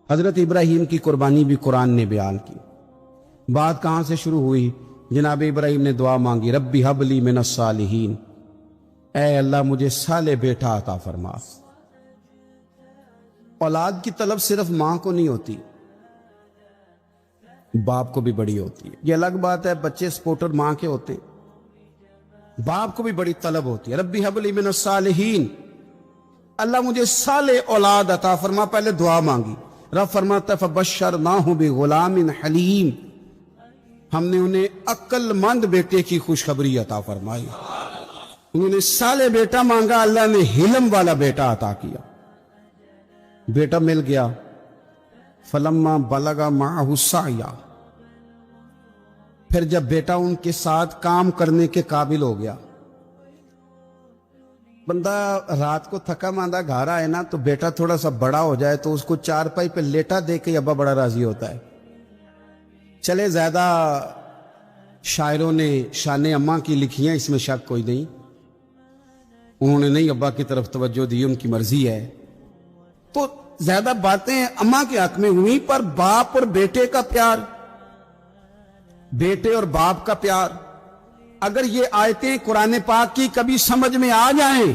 حضرت ابراہیم کی قربانی بھی قرآن نے بیان کی۔ بات کہاں سے شروع ہوئی؟ جناب ابراہیم نے دعا مانگی، ربی ہب لی من الصالحین، اے اللہ مجھے صالح بیٹا عطا فرما۔ اولاد کی طلب صرف ماں کو نہیں ہوتی، باپ کو بھی بڑی ہوتی ہے۔ یہ الگ بات ہے بچے سپورٹر ماں کے ہوتے ہیں، باپ کو بھی بڑی طلب ہوتی ہے۔ ربی ہب لی من الصالحین، اللہ مجھے صالح اولاد عطا فرما۔ پہلے دعا مانگی، رب فرماتا ہے فبشرناہ بغلام حلیم، ہم نے انہیں عقل مند بیٹے کی خوشخبری عطا فرمائی۔ انہوں نے صالح بیٹا مانگا، اللہ نے حلم والا بیٹا عطا کیا، بیٹا مل گیا۔ فلما بلغ معہ السعی، پھر جب بیٹا ان کے ساتھ کام کرنے کے قابل ہو گیا۔ بندہ رات کو تھکا ماندہ گھر آئے نا تو بیٹا تھوڑا سا بڑا ہو جائے تو اس کو چارپائی پہ لیٹا دے کے ابا بڑا راضی ہوتا ہے۔ چلے زیادہ شاعروں نے شان اماں کی لکھی ہیں، اس میں شک کوئی نہیں، انہوں نے نہیں ابا کی طرف توجہ دی، ان کی مرضی ہے، تو زیادہ باتیں اماں کے حق میں ہوئی، پر باپ اور بیٹے کا پیار، بیٹے اور باپ کا پیار، اگر یہ آیتیں قرآن پاک کی کبھی سمجھ میں آ جائیں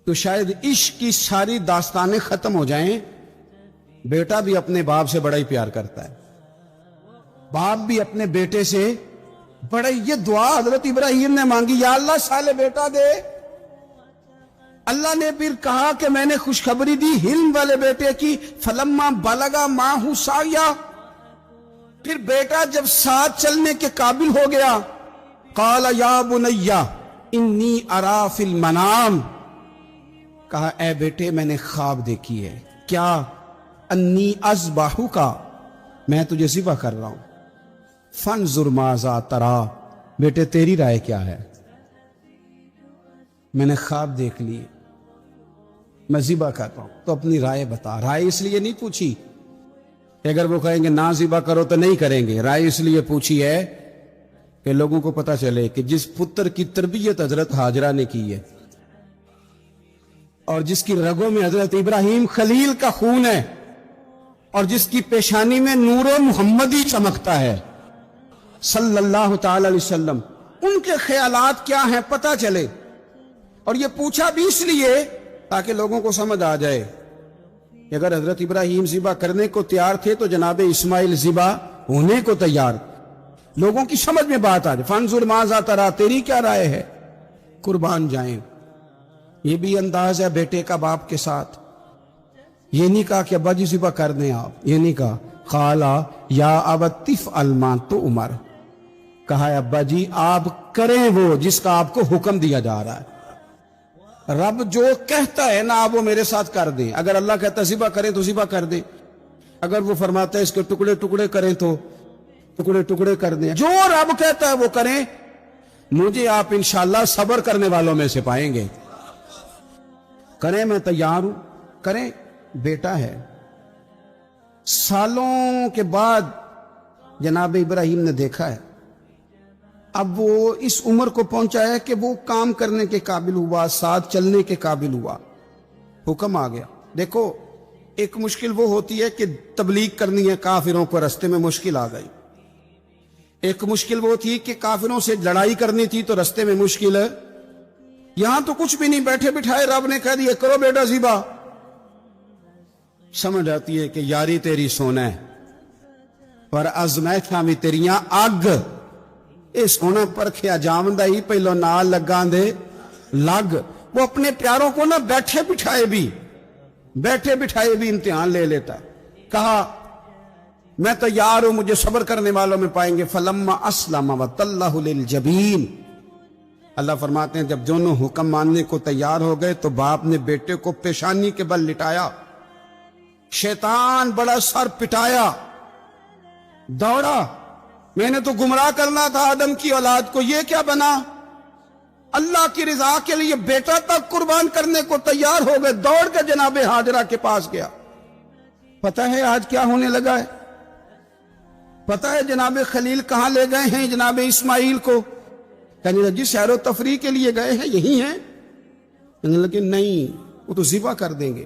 تو شاید عشق کی ساری داستانیں ختم ہو جائیں۔ بیٹا بھی اپنے باپ سے بڑا ہی پیار کرتا ہے، باپ بھی اپنے بیٹے سے بڑا ہی۔ یہ دعا حضرت ابراہیم نے مانگی، یا اللہ صالح بیٹا دے۔ اللہ نے پھر کہا کہ میں نے خوشخبری دی حلم والے بیٹے کی، فلما بلغ معہ السعی، پھر بیٹا جب ساتھ چلنے کے قابل ہو گیا، قال یا بنی انی ارا فی المنام، کہا اے بیٹے میں نے خواب دیکھی ہے، کیا؟ انی اذبحک، میں تجھے ذبح کر رہا ہوں، فانظر ماذا تری، بیٹے تیری رائے کیا ہے؟ میں نے خواب دیکھ لی، میں ذبح کر رہا ہوں، تو اپنی رائے بتا۔ رائے اس لیے نہیں پوچھی کہ اگر وہ کہیں گے نہ ذبح کرو تو نہیں کریں گے، رائے اس لیے پوچھی ہے کہ لوگوں کو پتہ چلے کہ جس پتر کی تربیت حضرت ہاجرہ نے کی ہے اور جس کی رگوں میں حضرت ابراہیم خلیل کا خون ہے اور جس کی پیشانی میں نور محمدی چمکتا ہے صلی اللہ تعالی علیہ وسلم، ان کے خیالات کیا ہیں پتہ چلے۔ اور یہ پوچھا بھی اس لیے تاکہ لوگوں کو سمجھ آ جائے کہ اگر حضرت ابراہیم ذبح کرنے کو تیار تھے تو جناب اسماعیل ذبح ہونے کو تیار، لوگوں کی سمجھ میں بات آ جائے۔ فانظر ماذا تری، تیری کیا رائے ہے، قربان جائیں۔ یہ بھی انداز ہے بیٹے کا باپ کے ساتھ، یہ نہیں کہا کہ ابا جی ذبح کر دیں آپ، یہ نہیں کہا قال یا ابت افعل ما تؤمر، کہا ہے ابا جی آپ کریں وہ جس کا آپ کو حکم دیا جا رہا ہے۔ رب جو کہتا ہے نا آپ وہ میرے ساتھ کر دیں، اگر اللہ کہتا ہے ذبح کریں تو ذبح کر دیں، اگر وہ فرماتا ہے اس کے ٹکڑے ٹکڑے کریں تو ٹکڑے ٹکڑے کر دیں، جو رب کہتا ہے وہ کریں۔ مجھے آپ انشاءاللہ صبر کرنے والوں میں سے پائیں گے۔ کریں، میں تیار ہوں، کریں، بیٹا ہے۔ سالوں کے بعد جناب ابراہیم نے دیکھا ہے، اب وہ اس عمر کو پہنچا ہے کہ وہ کام کرنے کے قابل ہوا، ساتھ چلنے کے قابل ہوا، حکم آ گیا۔ دیکھو ایک مشکل وہ ہوتی ہے کہ تبلیغ کرنی ہے، کافروں کو رستے میں مشکل آ گئی۔ ایک مشکل وہ تھی کہ کافروں سے لڑائی کرنی تھی تو رستے میں مشکل ہے۔ یہاں تو کچھ بھی نہیں، بیٹھے بٹھائے رب نے کہہ دیا کرو بیٹا ذبح۔ سمجھ آتی ہے کہ یاری تیری سونا ہے پر ازمائشاں بھی تیریاں اگ، اے سونا پرکھیا جامدہ ہی پہلو نال لگاں دے لگ۔ وہ اپنے پیاروں کو نہ بیٹھے بٹھائے بھی امتحان لے لیتا۔ کہا میں تیار ہوں، مجھے صبر کرنے والوں میں پائیں گے۔ فلما اسلم وتلہ للجبین، اللہ فرماتے ہیں جب دونوں حکم ماننے کو تیار ہو گئے تو باپ نے بیٹے کو پیشانی کے بل لٹایا، شیطان بڑا سر پٹایا، دوڑا، میں نے تو گمراہ کرنا تھا آدم کی اولاد کو، یہ کیا بنا؟ اللہ کی رضا کے لیے بیٹا تک قربان کرنے کو تیار ہو گئے، دوڑ کے جناب ہاجرہ کے پاس گیا۔ پتہ ہے آج کیا ہونے لگا ہے؟ پتہ ہے جناب خلیل کہاں لے گئے ہیں جناب اسماعیل کو؟ کہنے لگے جس سیر و تفریح کے لیے گئے ہیں یہی ہیں۔ کہنے لگے نہیں، وہ تو ذبح کر دیں گے۔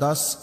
10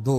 2,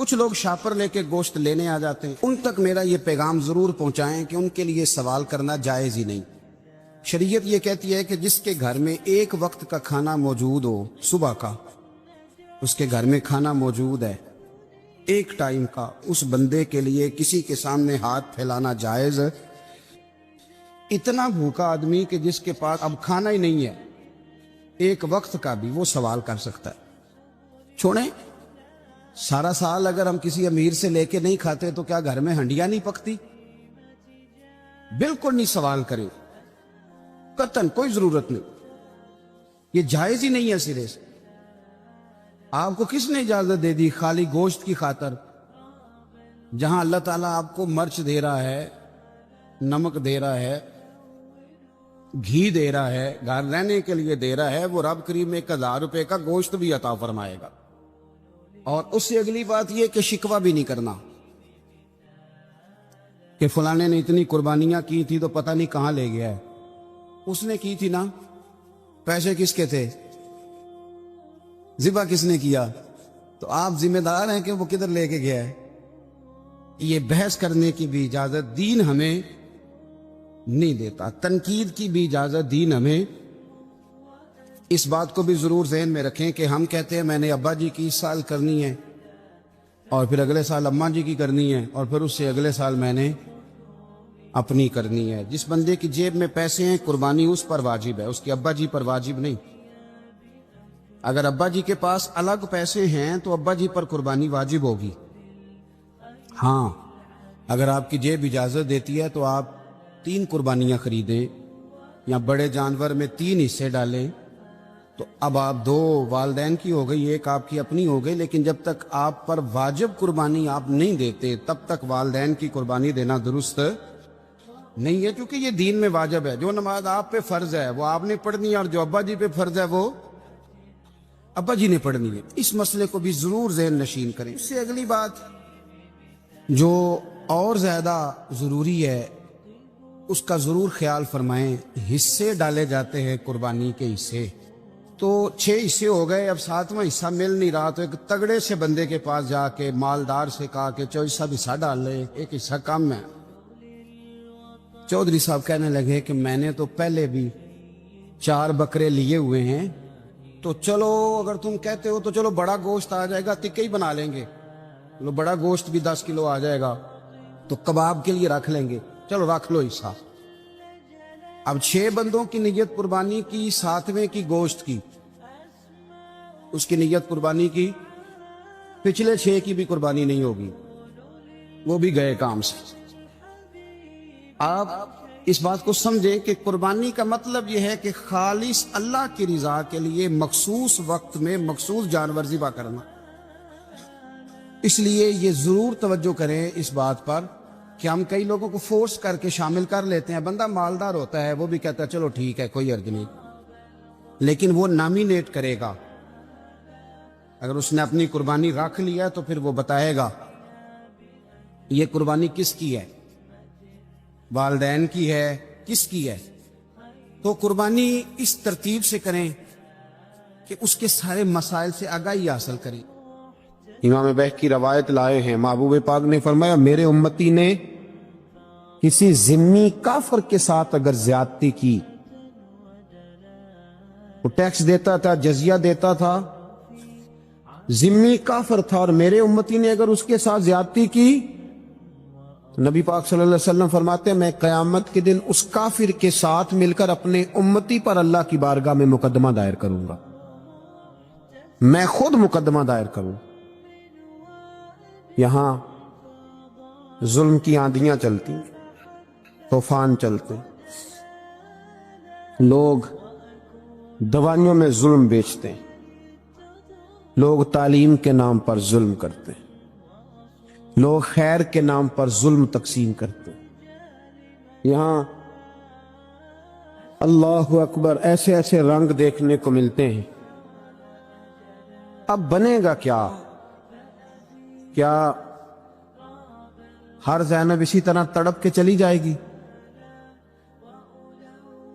کچھ لوگ شاپر لے کے گوشت لینے آ جاتے ہیں، ان تک میرا یہ پیغام ضرور پہنچائیں کہ ان کے لیے سوال کرنا جائز ہی نہیں۔ شریعت یہ کہتی ہے کہ جس کے گھر میں ایک وقت کا کھانا موجود ہو، صبح کا، اس کے گھر میں کھانا موجود ہے ایک ٹائم کا، اس بندے کے لیے کسی کے سامنے ہاتھ پھیلانا جائز ہے۔ اتنا بھوکا آدمی کہ جس کے پاس اب کھانا ہی نہیں ہے، ایک وقت کا بھی وہ سوال کر سکتا ہے۔ چھوڑیں، سارا سال اگر ہم کسی امیر سے لے کے نہیں کھاتے تو کیا گھر میں ہنڈیاں نہیں پکتی؟ بالکل نہیں سوال کریں، قطعاً کوئی ضرورت نہیں، یہ جائز ہی نہیں ہے سرے سے۔ آپ کو کس نے اجازت دے دی خالی گوشت کی خاطر؟ جہاں اللہ تعالیٰ آپ کو مرچ دے رہا ہے، نمک دے رہا ہے، گھی دے رہا ہے، گھر رہنے کے لیے دے رہا ہے، وہ رب کریم 1000 روپے کا گوشت بھی عطا فرمائے گا۔ اور اس سے اگلی بات یہ کہ شکوہ بھی نہیں کرنا کہ فلانے نے اتنی قربانیاں کی تھی تو پتہ نہیں کہاں لے گیا ہے۔ اس نے کی تھی نا، پیسے کس کے تھے، ذبح کس نے کیا، تو آپ ذمہ دار ہیں کہ وہ کدھر لے کے گیا ہے۔ یہ بحث کرنے کی بھی اجازت دین ہمیں نہیں دیتا، تنقید کی بھی اجازت دین ہمیں۔ اس بات کو بھی ضرور ذہن میں رکھیں کہ ہم کہتے ہیں میں نے ابا جی کی اس سال کرنی ہے، اور پھر اگلے سال اماں جی کی کرنی ہے، اور پھر اس سے اگلے سال میں نے اپنی کرنی ہے۔ جس بندے کی جیب میں پیسے ہیں قربانی اس پر واجب ہے، اس کے ابا جی پر واجب نہیں۔ اگر ابا جی کے پاس الگ پیسے ہیں تو ابا جی پر قربانی واجب ہوگی۔ ہاں، اگر آپ کی جیب اجازت دیتی ہے تو آپ 3 قربانیاں خریدیں یا بڑے جانور میں 3 حصے ڈالیں، تو اب آپ 2 والدین کی ہو گئی، 1 آپ کی اپنی ہو گئی، لیکن جب تک آپ پر واجب قربانی آپ نہیں دیتے تب تک والدین کی قربانی دینا درست نہیں ہے، کیونکہ یہ دین میں واجب ہے۔ جو نماز آپ پہ فرض ہے وہ آپ نے پڑھنی ہے، اور جو ابا جی پہ فرض ہے وہ ابا جی نے پڑھنی ہے۔ اس مسئلے کو بھی ضرور ذہن نشین کریں۔ اس سے اگلی بات جو اور زیادہ ضروری ہے اس کا ضرور خیال فرمائیں، حصے ڈالے جاتے ہیں قربانی کے حصے، تو 6 حصے ہو گئے، اب 7واں حصہ مل نہیں رہا، تو ایک تگڑے سے بندے کے پاس جا کے مالدار سے کہا کہ چودھری صاحب حصہ ڈال لے، ایک حصہ کم ہے۔ چودھری صاحب کہنے لگے کہ میں نے تو پہلے بھی 4 بکرے لیے ہوئے ہیں، تو چلو اگر تم کہتے ہو تو چلو بڑا گوشت آ جائے گا، تکے ہی بنا لیں گے، چلو بڑا گوشت بھی 10 کلو آ جائے گا تو کباب کے لیے رکھ لیں گے، چلو رکھ لو حصہ۔ اب 6 بندوں کی نیت قربانی کی، 7ویں کی گوشت کی، اس کی نیت قربانی کی، پچھلے 6 کی بھی قربانی نہیں ہوگی، وہ بھی گئے کام سے۔ آپ اس بات کو سمجھیں کہ قربانی کا مطلب یہ ہے کہ خالص اللہ کی رضا کے لیے مخصوص وقت میں مخصوص جانور ذبح کرنا۔ اس لیے یہ ضرور توجہ کریں اس بات پر کہ ہم کئی لوگوں کو فورس کر کے شامل کر لیتے ہیں۔ بندہ مالدار ہوتا ہے، وہ بھی کہتا ہے چلو ٹھیک ہے کوئی حرج نہیں، لیکن وہ نامینیٹ کرے گا۔ اگر اس نے اپنی قربانی رکھ لیا تو پھر وہ بتائے گا یہ قربانی کس کی ہے، والدین کی ہے، کس کی ہے۔ تو قربانی اس ترتیب سے کریں کہ اس کے سارے مسائل سے آگاہی حاصل کریں۔ امام بیہقی کی روایت لائے ہیں، محبوب پاک نے فرمایا میرے امتی نے کسی ذمی کافر کے ساتھ اگر زیادتی کی، وہ ٹیکس دیتا تھا، جزیہ دیتا تھا، ذمی کافر تھا، اور میرے امتی نے اگر اس کے ساتھ زیادتی کی تو نبی پاک صلی اللہ علیہ وسلم فرماتے ہیں میں قیامت کے دن اس کافر کے ساتھ مل کر اپنے امتی پر اللہ کی بارگاہ میں مقدمہ دائر کروں گا، میں خود مقدمہ دائر کروں۔ یہاں ظلم کی آندیاں چلتی ہیں، طوفان چلتے ہیں، لوگ دوائیوں میں ظلم بیچتے ہیں، لوگ تعلیم کے نام پر ظلم کرتے ہیں، لوگ خیر کے نام پر ظلم تقسیم کرتے ہیں۔ یہاں اللہ اکبر ایسے ایسے رنگ دیکھنے کو ملتے ہیں۔ اب بنے گا کیا؟ کیا ہر زینب اسی طرح تڑپ کے چلی جائے گی؟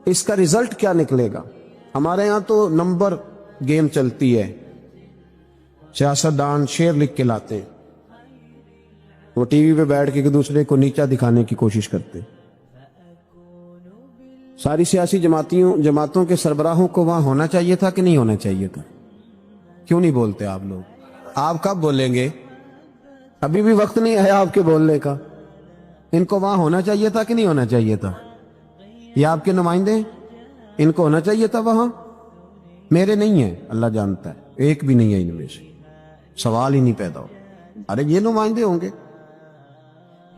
اس کا رزلٹ کیا نکلے گا؟ ہمارے ہاں تو نمبر گیم چلتی ہے، سیاستدان شعر لکھ کے لاتے ہیں، وہ ٹی وی پہ بیٹھ کے ایک دوسرے کو نیچا دکھانے کی کوشش کرتے. ساری سیاسی جماعتوں کے سربراہوں کو وہاں ہونا چاہیے تھا کہ نہیں ہونا چاہیے تھا؟ کیوں نہیں بولتے آپ لوگ؟ آپ کب بولیں گے؟ ابھی بھی وقت نہیں ہے آپ کے بولنے کا. ان کو وہاں ہونا چاہیے تھا کہ نہیں ہونا چاہیے تھا؟ یہ آپ کے نمائندے، ان کو ہونا چاہیے تھا وہاں. میرے نہیں ہیں، اللہ جانتا ہے، ایک بھی نہیں ہے ان میں سے. سوال ہی نہیں پیدا ہو. ارے یہ نمائندے ہوں گے،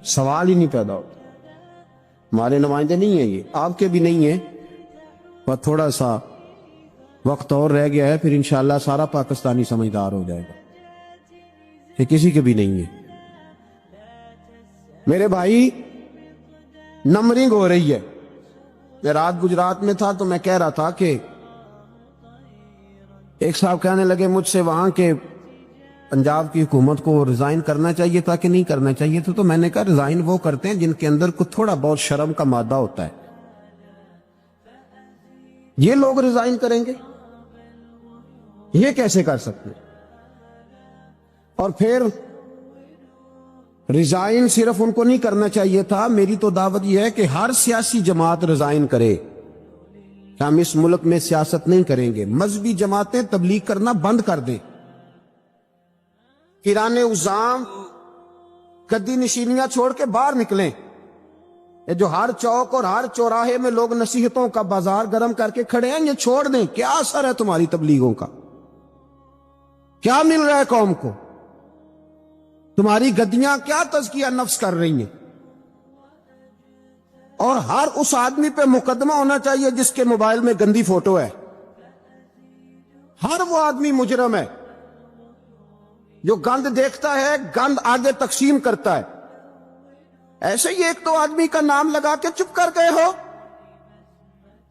سوال ہی نہیں پیدا ہوتا. ہمارے نمائندے نہیں ہیں، یہ آپ کے بھی نہیں ہیں. پر تھوڑا سا وقت اور رہ گیا ہے، پھر انشاءاللہ سارا پاکستانی سمجھدار ہو جائے گا. یہ کسی کے بھی نہیں ہے. میرے بھائی، نمبرنگ ہو رہی ہے. میں رات گجرات میں تھا تو میں کہہ رہا تھا کہ ایک صاحب کہنے لگے مجھ سے وہاں کے پنجاب کی حکومت کو ریزائن کرنا چاہیے تھا کہ نہیں کرنا چاہیے تھا. تو میں نے کہا ریزائن وہ کرتے ہیں جن کے اندر کچھ تھوڑا بہت شرم کا مادہ ہوتا ہے. یہ لوگ ریزائن کریں گے؟ یہ کیسے کر سکتے؟ اور پھر ریزائن صرف ان کو نہیں کرنا چاہیے تھا. میری تو دعوت یہ ہے کہ ہر سیاسی جماعت ریزائن کرے. ہم اس ملک میں سیاست نہیں کریں گے. مذہبی جماعتیں تبلیغ کرنا بند کر دیں. کرانے عزام گدی نشینیاں چھوڑ کے باہر نکلیں. یہ جو ہر چوک اور ہر چوراہے میں لوگ نصیحتوں کا بازار گرم کر کے کھڑے ہیں، یہ چھوڑ دیں. کیا اثر ہے تمہاری تبلیغوں کا؟ کیا مل رہا ہے قوم کو؟ تمہاری گدیاں کیا تزکیہ نفس کر رہی ہیں؟ اور ہر اس آدمی پہ مقدمہ ہونا چاہیے جس کے موبائل میں گندی فوٹو ہے. ہر وہ آدمی مجرم ہے جو گند دیکھتا ہے، گند آگے تقسیم کرتا ہے. ایسے ہی ایک تو آدمی کا نام لگا کے چپ کر گئے ہو.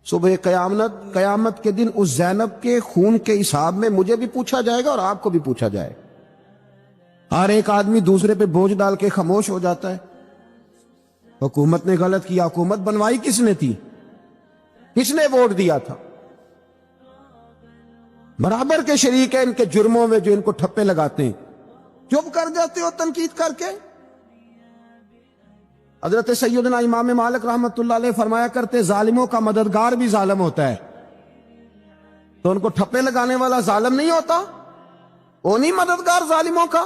صبح قیامت کے دن اس زینب کے خون کے حساب میں مجھے بھی پوچھا جائے گا اور آپ کو بھی پوچھا جائے گا. ہر ایک آدمی دوسرے پہ بوجھ ڈال کے خاموش ہو جاتا ہے. حکومت نے غلط کیا. حکومت بنوائی کس نے تھی؟ کس نے ووٹ دیا تھا؟ برابر کے شریک ہیں ان کے جرموں میں جو ان کو ٹھپے لگاتے ہیں. چپ کر جاتے ہو تنقید کر کے. حضرت سیدنا امام مالک رحمت اللہ علیہ فرمایا کرتے ظالموں کا مددگار بھی ظالم ہوتا ہے. تو ان کو ٹھپے لگانے والا ظالم نہیں ہوتا؟ وہ نہیں مددگار ظالموں کا؟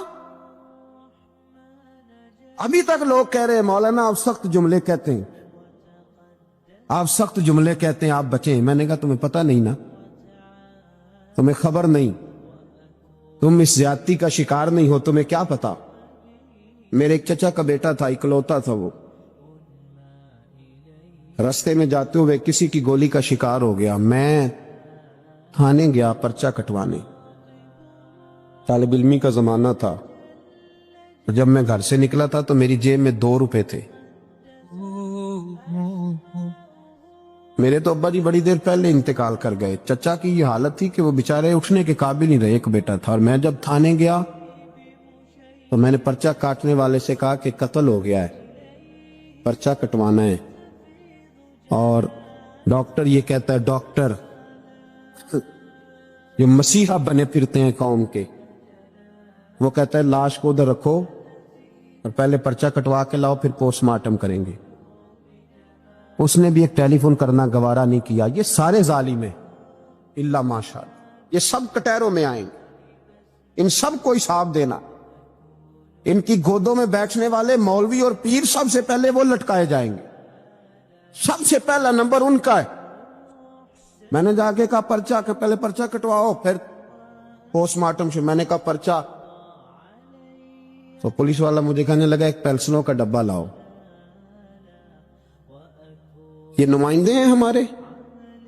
ابھی تک لوگ کہہ رہے ہیں مولانا آپ سخت جملے کہتے ہیں، آپ سخت جملے کہتے ہیں، آپ بچیں. میں نے کہا تمہیں پتہ نہیں نا، تمہیں خبر نہیں، تم اس زیادتی کا شکار نہیں ہو، تمہیں کیا پتا. میرے ایک چچا کا بیٹا تھا، اکلوتا تھا. وہ رستے میں جاتے ہوئے کسی کی گولی کا شکار ہو گیا. میں تھانے گیا پرچہ کٹوانے. طالب علمی کا زمانہ تھا. جب میں گھر سے نکلا تھا تو میری جیب میں 2 روپے تھے. میرے تو ابا جی بڑی دیر پہلے انتقال کر گئے. چچا کی یہ حالت تھی کہ وہ بیچارے اٹھنے کے قابل نہیں رہے. ایک بیٹا تھا. اور میں جب تھانے گیا تو میں نے پرچہ کاٹنے والے سے کہا کہ قتل ہو گیا ہے، پرچہ کٹوانا ہے. اور ڈاکٹر یہ کہتا ہے، ڈاکٹر جو مسیحا بنے پھرتے ہیں قوم کے، وہ کہتا ہے لاش کو ادھر رکھو اور پہلے پرچہ کٹوا کے لاؤ، پھر پوسٹ مارٹم کریں گے. اس نے بھی ایک ٹیلی فون کرنا گوارا نہیں کیا. یہ سارے ظالم ہیں الا ماشاء اللہ. یہ سب کٹہروں میں آئیں گے. ان سب کو حساب دینا. ان کی گودوں میں بیٹھنے والے مولوی اور پیر سب سے پہلے وہ لٹکائے جائیں گے. سب سے پہلا نمبر ان کا ہے. میں نے جا کے کہا پرچہ کہ پہلے پرچہ کٹواؤ پھر پوسٹ مارٹم سے. میں نے کہا پرچہ. تو پولیس والا مجھے کہنے لگا ایک پیلسنوں کا ڈبہ لاؤ. یہ نمائندے ہیں ہمارے،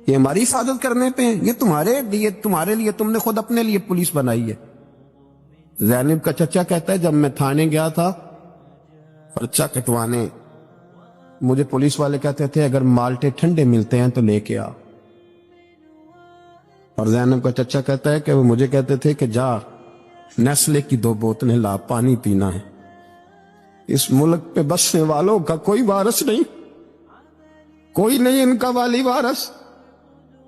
یہ ہماری حفاظت کرنے پہ ہیں. یہ تمہارے لیے تم نے خود اپنے لیے پولیس بنائی ہے. زینب کا چچا کہتا ہے جب میں تھانے گیا تھا پرچہ کٹوانے، مجھے پولیس والے کہتے تھے اگر مالٹے ٹھنڈے ملتے ہیں تو لے کے آ. اور زینب کا چچا کہتا ہے کہ وہ مجھے کہتے تھے کہ جا نیسلے کی 2 بوتلیں لا، پانی پینا ہے. اس ملک پہ بسنے والوں کا کوئی وارث نہیں، کوئی نہیں ان کا والی وارث.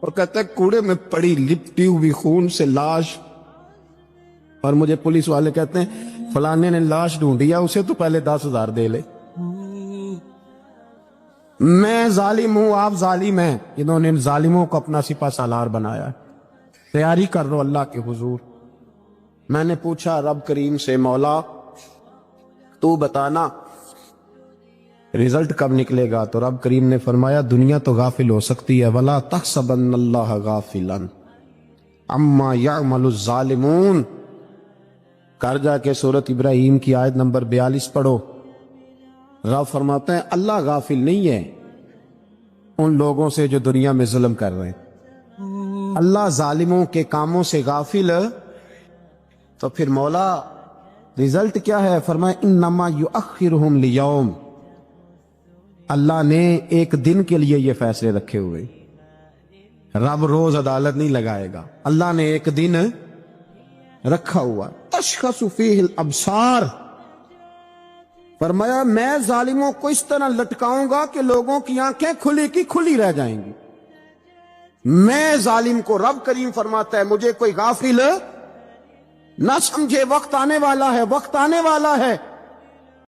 اور کہتا ہے کوڑے میں پڑی لپٹی ہوئی خون سے لاش اور مجھے پولیس والے کہتے ہیں فلانے نے لاش ڈھونڈیا، اسے تو پہلے 10,000 دے لے۔ میں ظالم ہوں، آپ ظالم ہیں، انہوں نے ظالموں کو اپنا سپہ سالار بنایا۔ تیاری کر رہو اللہ کے حضور۔ میں نے پوچھا رب کریم سے، مولا تو بتانا رزلٹ کب نکلے گا؟ تو رب کریم نے فرمایا دنیا تو غافل ہو سکتی ہے، وَلَا تَحْسَبَنَّ اللَّهَ غَافِلًا عَمَّا يَعْمَلُ الظَّالِمُونَ۔ کر جا کے سورۃ ابراہیم کی آیت نمبر 42 پڑھو۔ رب فرماتے ہیں اللہ غافل نہیں ہے ان لوگوں سے جو دنیا میں ظلم کر رہے ہیں، اللہ ظالموں کے کاموں سے غافل۔ تو پھر مولا رزلٹ کیا ہے؟ فرمایا انما یؤخرہم لیوم، اللہ نے ایک دن کے لیے یہ فیصلے رکھے ہوئے، رب روز عدالت نہیں لگائے گا، اللہ نے ایک دن رکھا ہوا۔ تشخص فیہ الابصار، فرمایا میں ظالموں کو اس طرح لٹکاؤں گا کہ لوگوں کی آنکھیں کھلی کی کھلی رہ جائیں گی۔ میں ظالم کو، رب کریم فرماتا ہے مجھے کوئی غافل نہ سمجھے، وقت آنے والا ہے، وقت آنے والا ہے